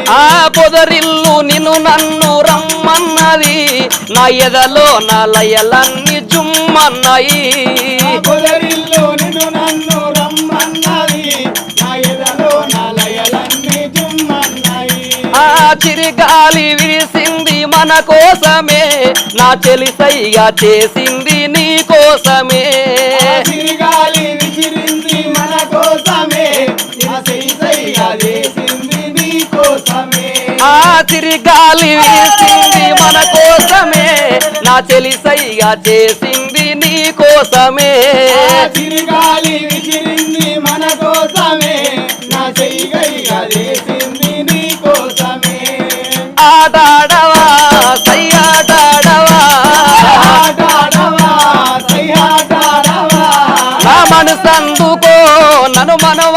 ఆ పొదరిల్లు నిన్ను నన్ను రమ్మన్నది నా ఎదలో నా లయలన్నీ జుమ్మన్నాయి పొదరిల్లు నిన్ను నన్ను రమ్మన్నది నా ఎదలో నా లయలన్నీ జుమ్మన్నాయి ఆ చిరిగాలి విరిసింది మన కోసమే నా చెలిసైగా చేసింది నీ కోసమే చిరిగాలి విసిరింది మన కోసమే నా చెలిసైగా చేసింది నీ కోసమే ఆ చిరిగాలి విరిసింది మన కోసమే నా చెలిసైగా చేసింది నీ కోసమే చిరిగాలి విసిరింది మన కోసమే నా చెలిసైగా చేసింది నీ కోసమే ఆటాడవా సయ్యాటాడవా ఆటాడవా సయ్యాటాడవా నా మనసందుకో నన్ను మనవ